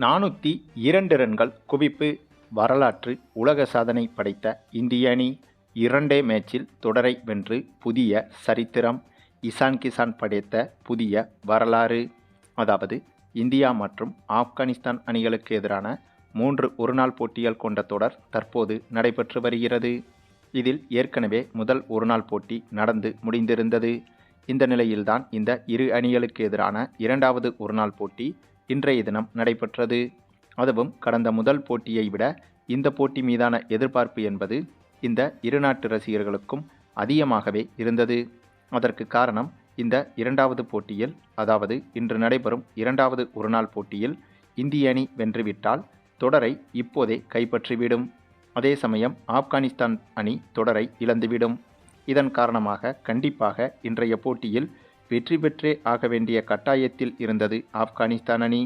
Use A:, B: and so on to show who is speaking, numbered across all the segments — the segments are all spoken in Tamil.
A: 402 ரன்கள் குவிப்பு. வரலாற்று உலக சாதனை படைத்த இந்திய அணி 2 மேட்சில் தொடரை வென்று புதிய சரித்திரம். இசான் கிசான் படைத்த புதிய வரலாறு. அதாவது இந்தியா மற்றும் ஆப்கானிஸ்தான் அணிகளுக்கு எதிரான 3 ஒருநாள் போட்டிகள் கொண்ட தொடர் தற்போது நடைபெற்று வருகிறது. இதில் ஏற்கனவே முதல் ஒருநாள் போட்டி நடந்து முடிந்திருந்தது. இந்த நிலையில்தான் இந்த இரு அணிகளுக்கு எதிரான 2வது ஒருநாள் போட்டி இன்றைய தினம் நடைபெற்றது. அதுவும் கடந்த முதல் போட்டியை விட இந்த போட்டி மீதான எதிர்பார்ப்பு என்பது இந்த இரு நாட்டு ரசிகர்களுக்கும் அதிகமாகவே இருந்தது. அதற்கு காரணம், இந்த 2வது போட்டியில், அதாவது இன்று நடைபெறும் 2வது ஒருநாள் போட்டியில் இந்திய அணி வென்றுவிட்டால் தொடரை இப்போதே கைப்பற்றிவிடும். அதே சமயம் ஆப்கானிஸ்தான் அணி தொடரை இழந்துவிடும். இதன் காரணமாக கண்டிப்பாக இன்றைய போட்டியில் வெற்றி பெற்றே ஆக வேண்டிய கட்டாயத்தில் இருந்தது ஆப்கானிஸ்தான் அணி.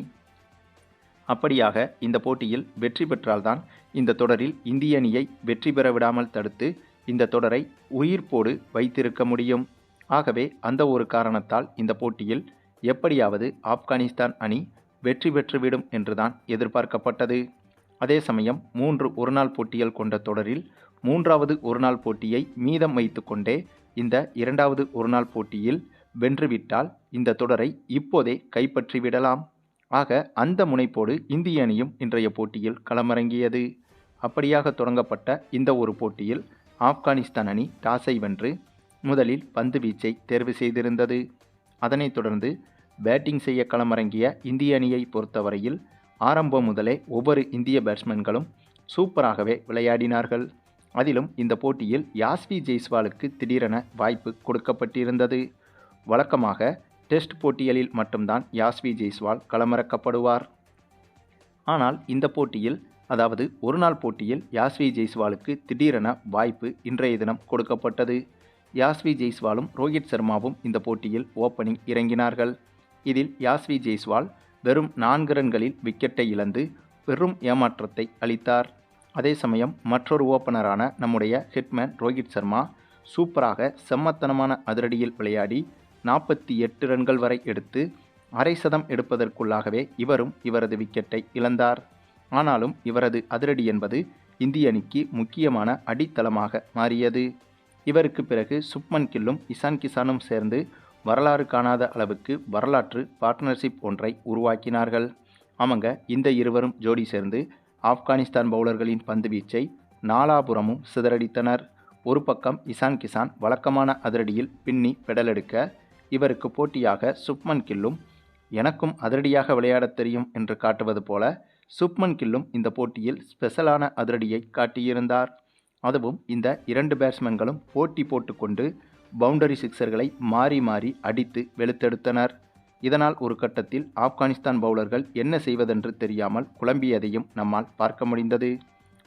A: அப்படியாக இந்த போட்டியில் வெற்றி பெற்றால்தான் இந்த தொடரில் இந்திய அணியை வெற்றி பெற விடாமல் தடுத்து இந்த தொடரை உயிர்ப்போடு வைத்திருக்க முடியும். ஆகவே அந்த ஒரு காரணத்தால் இந்த போட்டியில் எப்படியாவது ஆப்கானிஸ்தான் அணி வெற்றி பெற்றுவிடும் என்றுதான் எதிர்பார்க்கப்பட்டது. அதே சமயம் 3 ஒருநாள் போட்டிகள் கொண்ட தொடரில் 3வது ஒருநாள் போட்டியை மீதம் வைத்து கொண்டே இந்த 2வது ஒருநாள் போட்டியில் வென்றுவிட்டால் இந்த தொடரை இப்போதே கைப்பற்றிவிடலாம். ஆக அந்த முனைப்போடு இந்திய அணியும் இன்றைய போட்டியில் களமிறங்கியது. அப்படியாக தொடங்கப்பட்ட இந்த ஒரு போட்டியில் ஆப்கானிஸ்தான் அணி டாஸை வென்று முதலில் பந்து வீச்சை தேர்வு செய்திருந்தது. அதனைத் தொடர்ந்து பேட்டிங் செய்ய களமிறங்கிய இந்திய அணியை பொறுத்தவரையில் ஆரம்பம் முதலே ஒவ்வொரு இந்திய பேட்ஸ்மேன்களும் சூப்பராகவே விளையாடினார்கள். அதிலும் இந்த போட்டியில் யாஸ்வி ஜெய்ஸ்வாலுக்கு திடீரென வாய்ப்பு கொடுக்கப்பட்டிருந்தது. வழக்கமாக டெஸ்ட் போட்டிகளில் மட்டும்தான் யாஸ்வி ஜெய்ஸ்வால் களமிறக்கப்படுவார். ஆனால் இந்த போட்டியில், அதாவது ஒருநாள் போட்டியில் யாஸ்வி ஜெய்ஸ்வாலுக்கு திடீரென வாய்ப்பு இன்றைய தினம் கொடுக்கப்பட்டது. யாஸ்வி ஜெய்ஸ்வாலும் ரோஹித் சர்மாவும் இந்த போட்டியில் ஓப்பனிங் இறங்கினார்கள். இதில் யாஸ்வி ஜெய்ஸ்வால் வெறும் 4 ரன்களில் விக்கெட்டை இழந்து பெரும் ஏமாற்றத்தை அளித்தார். அதே சமயம் மற்றொரு ஓப்பனரான நம்முடைய ஹிட்மேன் ரோஹித் சர்மா சூப்பராக செம்மத்தனமான அதிரடியில் விளையாடி 48 ரன்கள் வரை எடுத்து அரை சதம் எடுப்பதற்குள்ளாகவே இவரது விக்கெட்டை இழந்தார். ஆனாலும் இவரது அதிரடி என்பது இந்திய அணிக்கு முக்கியமான அடித்தளமாக மாறியது. இவருக்கு பிறகு சுப்மன் கில்லும் இசான் கிசானும் சேர்ந்து வரலாறு காணாத அளவுக்கு வரலாற்று பார்ட்னர்ஷிப் ஒன்றை உருவாக்கினார்கள். அவங்க இந்த இருவரும் ஜோடி சேர்ந்து ஆப்கானிஸ்தான் பவுலர்களின் பந்து வீச்சை நாலாபுறமும் சிதறடித்தனர். ஒரு பக்கம் இசான் கிசான் வழக்கமான அதிரடியில் பின்னி பெடலெடுக்க, இவருக்கு போட்டியாக சுப்மன் கில்லும் எனக்கும் அதிரடியாக விளையாடத் தெரியும் என்று காட்டுவது போல சுப்மன் கில்லும் இந்த போட்டியில் ஸ்பெஷலான அதிரடியை காட்டியிருந்தார். அதுவும் இந்த 2 பேட்ஸ்மேன்களும் போட்டி போட்டுக்கொண்டு பவுண்டரி சிக்சர்களை மாறி மாறி அடித்து வெளுத்தெடுத்தனர். இதனால் ஒரு கட்டத்தில் ஆப்கானிஸ்தான் பவுலர்கள் என்ன செய்வதென்று தெரியாமல் குழம்பியதையும் நம்மால் பார்க்க முடிந்தது.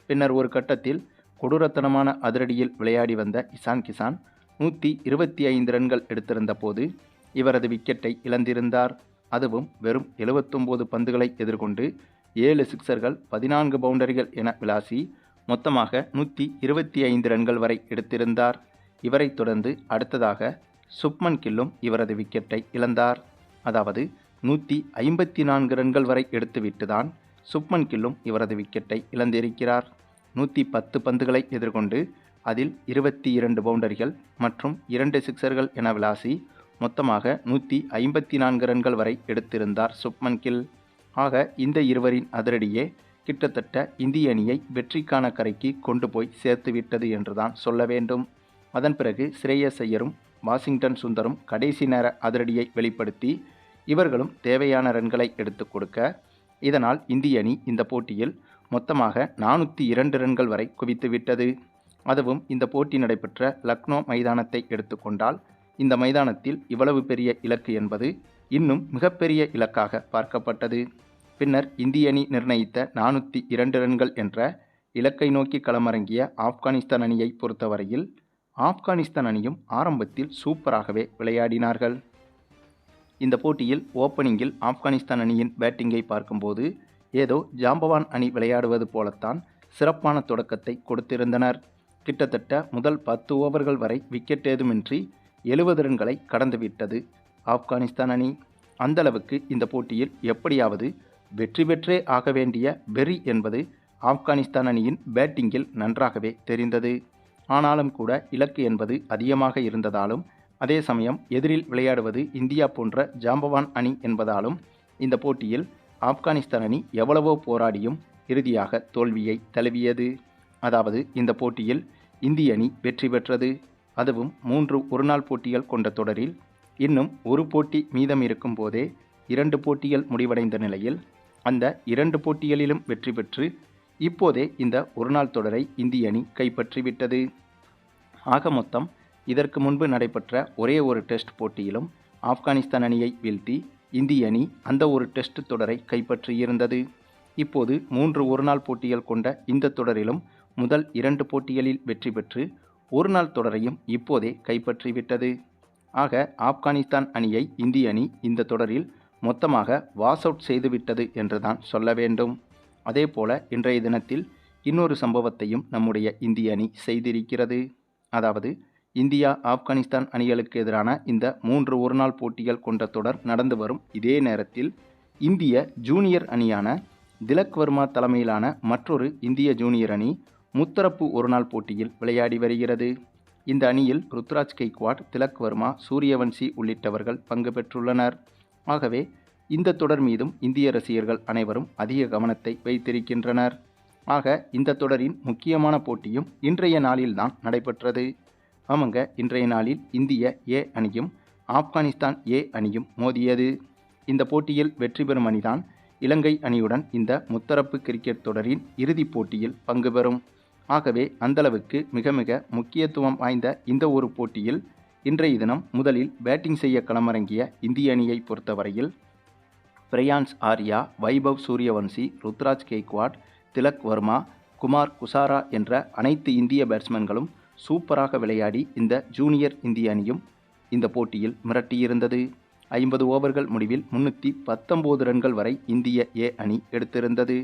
A: பின்னர் ஒரு கட்டத்தில் கொடூரத்தனமான அதிரடியில் விளையாடி வந்த இசான் கிசான் 125 ரன்கள் எடுத்திருந்த போது இவரது விக்கெட்டை இழந்திருந்தார். அதுவும் வெறும் 79 பந்துகளை எதிர்கொண்டு 7 சிக்சர்கள் 14 பவுண்டரிகள் என விளாசி மொத்தமாக 125 ரன்கள் வரை எடுத்திருந்தார். இவரை தொடர்ந்து அடுத்ததாக சுப்மன் கில்லும் இவரது விக்கெட்டை இழந்தார். அதாவது 154 ரன்கள் வரை எடுத்துவிட்டுதான் சுப்மன் கில்லும் இவரது விக்கெட்டை இழந்திருக்கிறார். 110 பந்துகளை எதிர்கொண்டு அதில் 22 பவுண்டரிகள் மற்றும் 2 சிக்சர்கள் என விளாசி மொத்தமாக 154 ரன்கள் வரை எடுத்திருந்தார் சுப்மன் கில். ஆக இந்த இருவரின் அதிரடியே கிட்டத்தட்ட இந்திய அணியை வெற்றிக்கான கரைக்கு கொண்டு போய் சேர்த்துவிட்டது என்றுதான் சொல்ல வேண்டும். அதன் பிறகு ஸ்ரேயஸ் ஐயரும் வாஷிங்டன் சுந்தரும் கடைசி நேர அதிரடியை வெளிப்படுத்தி இவர்களும் தேவையான ரன்களை எடுத்து கொடுக்க, இதனால் இந்திய அணி இந்த போட்டியில் மொத்தமாக 402 ரன்கள் வரை குவித்துவிட்டது. அதுவும் இந்த போட்டி நடைபெற்ற லக்னோ மைதானத்தை எடுத்துக்கொண்டால் இந்த மைதானத்தில் இவ்வளவு பெரிய இலக்கு என்பது இன்னும் மிகப்பெரிய இலக்காக பார்க்கப்பட்டது. பின்னர் இந்திய அணி நிர்ணயித்த 402 ரன்கள் என்ற இலக்கை நோக்கி களமிறங்கிய ஆப்கானிஸ்தான் அணியை பொறுத்தவரையில் ஆப்கானிஸ்தான் அணியும் ஆரம்பத்தில் சூப்பராகவே விளையாடினார்கள். இந்த போட்டியில் ஓப்பனிங்கில் ஆப்கானிஸ்தான் அணியின் பேட்டிங்கை பார்க்கும்போது ஏதோ ஜாம்பவான் அணி விளையாடுவது போலத்தான் சிறப்பான தொடக்கத்தை கொடுத்திருந்தனர். கிட்டத்தட்ட முதல் 10 ஓவர்கள் வரை விக்கெட் ஏதுமின்றி 70 ரன்களை கடந்துவிட்டது ஆப்கானிஸ்தான் அணி. அந்தளவுக்கு இந்த போட்டியில் எப்படியாவது வெற்றி பெற்றே ஆக வேண்டிய வெறி என்பது ஆப்கானிஸ்தான் அணியின் பேட்டிங்கில் நன்றாகவே தெரிந்தது. ஆனாலும் கூட இலக்கு என்பது அதிகமாக இருந்ததாலும், அதே சமயம் எதிரில் விளையாடுவது இந்தியா போன்ற ஜாம்பவான் அணி என்பதாலும் இந்த போட்டியில் ஆப்கானிஸ்தான் அணி எவ்வளவோ போராடியும் இறுதியாக தோல்வியை தழுவியது. அதாவது இந்த போட்டியில் இந்திய அணி வெற்றி பெற்றது. அதுவும் 3 ஒருநாள் போட்டிகள் கொண்ட தொடரில் இன்னும் ஒரு போட்டி மீதம் இருக்கும் போதே 2 போட்டிகள் முடிவடைந்த நிலையில் அந்த 2 போட்டிகளிலும் வெற்றி பெற்று இப்போதே இந்த ஒருநாள் தொடரை இந்திய அணி கைப்பற்றிவிட்டது. ஆக மொத்தம் இதற்கு முன்பு நடைபெற்ற ஒரே ஒரு டெஸ்ட் போட்டியிலும் ஆப்கானிஸ்தான் அணியை வீழ்த்தி இந்திய அணி அந்த ஒரு டெஸ்ட் தொடரை கைப்பற்றியிருந்தது. இப்போது 3 ஒருநாள் போட்டிகள் கொண்ட இந்த தொடரிலும் முதல் 2 போட்டிகளில் வெற்றி பெற்று ஒருநாள் தொடரையும் இப்போதே கைப்பற்றிவிட்டது. ஆக ஆப்கானிஸ்தான் அணியை இந்திய அணி இந்த தொடரில் மொத்தமாக வாஷ் அவுட் செய்துவிட்டது என்றுதான் சொல்ல வேண்டும். அதேபோல இன்றைய தினத்தில் இன்னொரு சம்பவத்தையும் நம்முடைய இந்திய அணி செய்திருக்கிறது. அதாவது இந்தியா ஆப்கானிஸ்தான் அணிகளுக்கு எதிரான இந்த 3 ஒருநாள் போட்டிகள் கொண்ட தொடர் நடந்து வரும் இதே நேரத்தில் இந்திய ஜூனியர் அணியான திலக் வர்மா தலைமையிலான மற்றொரு இந்திய ஜூனியர் அணி முத்தரப்பு ஒருநாள் போட்டியில் விளையாடி வருகிறது. இந்த அணியில் ருத்ராஜ் கெய்க்வாட், திலக் வர்மா, சூரியவன்சி உள்ளிட்டவர்கள் பங்கு பெற்றுள்ளனர். ஆகவே இந்த தொடர் மீதும் இந்திய ரசிகர்கள் அனைவரும் அதிக கவனத்தை வைத்திருக்கின்றனர். ஆக இந்த தொடரின் முக்கியமான போட்டியும் இன்றைய நாளில்தான் நடைபெற்றது. ஆமாங்க, இன்றைய நாளில் இந்திய ஏ அணியும் ஆப்கானிஸ்தான் ஏ அணியும் மோதியது. இந்த போட்டியில் வெற்றி பெறும் அணிதான் இலங்கை அணியுடன் இந்த முத்தரப்பு கிரிக்கெட் தொடரின் இறுதிப் போட்டியில் பங்கு பெறும். ஆகவே அந்தளவுக்கு மிக மிக முக்கியத்துவம் வாய்ந்த இந்த ஒரு போட்டியில் இன்றைய தினம் முதலில் பேட்டிங் செய்ய களமிறங்கிய இந்திய அணியை பொறுத்தவரையில் பிரையான்ஸ் ஆர்யா, வைபவ் சூரியவன்சி, ருத்ராஜ் கெய்க்வாட், திலக் வர்மா, குமார் குசாரா என்ற அனைத்து இந்திய பேட்ஸ்மேன்களும் சூப்பராக விளையாடி இந்த ஜூனியர் இந்திய அணியும் இந்த போட்டியில் மிரட்டியிருந்தது. 50 ஓவர்கள் முடிவில் 319 ரன்கள் வரை இந்திய ஏ அணி எடுத்திருந்தது.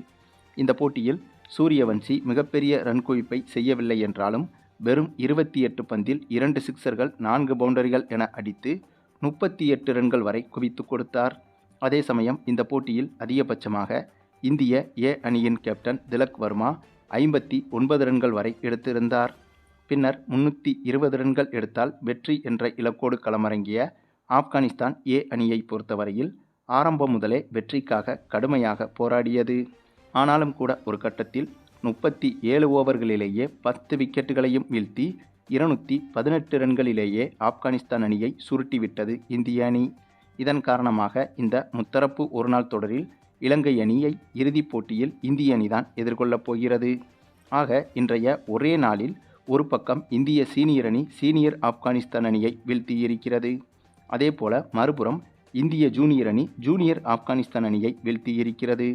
A: இந்த போட்டியில் சூரியவன்சி மிகப்பெரிய ரன் குவிப்பை செய்யவில்லை என்றாலும் வெறும் 28 பந்தில் 2 சிக்சர்கள் 4 பவுண்டரிகள் என அடித்து 38 ரன்கள் வரை குவித்து கொடுத்தார். அதே சமயம் இந்த போட்டியில் அதிகபட்சமாக இந்திய ஏ அணியின் கேப்டன் திலக் வர்மா 59 ரன்கள் வரை எடுத்திருந்தார். பின்னர் 320 ரன்கள் எடுத்தால் வெற்றி என்ற இலக்கோடு களமிறங்கிய ஆப்கானிஸ்தான் ஏ அணியை பொறுத்தவரையில் ஆரம்பம் முதலே வெற்றிக்காக கடுமையாக போராடியது. ஆனாலும் கூட ஒரு கட்டத்தில் 37 ஓவர்களிலேயே 10 விக்கெட்டுகளையும் வீழ்த்தி 218 ரன்களிலேயே ஆப்கானிஸ்தான் அணியை சுருட்டிவிட்டது இந்திய அணி. இதன் காரணமாக இந்த முத்தரப்பு ஒருநாள் தொடரில் இலங்கை அணியை இறுதிப் போட்டியில் இந்திய அணிதான் எதிர்கொள்ளப் போகிறது. ஆக இன்றைய ஒரே நாளில் ஒரு பக்கம் இந்திய சீனியர் அணி சீனியர் ஆப்கானிஸ்தான் அணியை வீழ்த்தியிருக்கிறது. அதேபோல மறுபுறம் இந்திய ஜூனியர் அணி ஜூனியர் ஆப்கானிஸ்தான் அணியை வீழ்த்தியிருக்கிறது.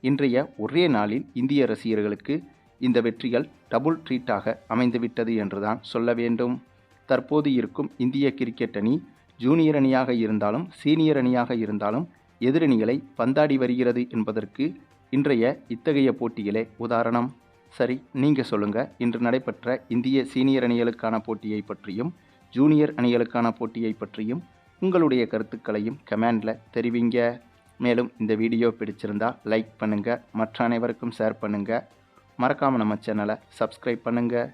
A: இன்றைய ஒரே நாளில் இந்திய ரசிகர்களுக்கு இந்த வெற்றிகள் டபுள் ட்ரீட்டாக அமைந்துவிட்டது என்றுதான் சொல்ல வேண்டும். தற்போது இருக்கும் இந்திய கிரிக்கெட் அணி ஜூனியர் அணியாக இருந்தாலும் சீனியர் அணியாக இருந்தாலும் எதிரணிகளை பந்தாடி வருகிறது என்பதற்கு இன்றைய இத்தகைய போட்டிகளே உதாரணம். சரி, நீங்கள் சொல்லுங்கள், இன்று நடைபெற்ற இந்திய சீனியர் அணிகளுக்கான போட்டியை பற்றியும் ஜூனியர் அணிகளுக்கான போட்டியை பற்றியும் உங்களுடைய கருத்துக்களையும் கமெண்டில் தெரிவிங்க. மேலும் இந்த வீடியோ பிடிச்சிருந்தால் லைக் பண்ணுங்கள், மற்ற அனைவருக்கும் ஷேர் பண்ணுங்கள், மறக்காமல் நம்ம சேனலை சப்ஸ்கிரைப் பண்ணுங்கள்.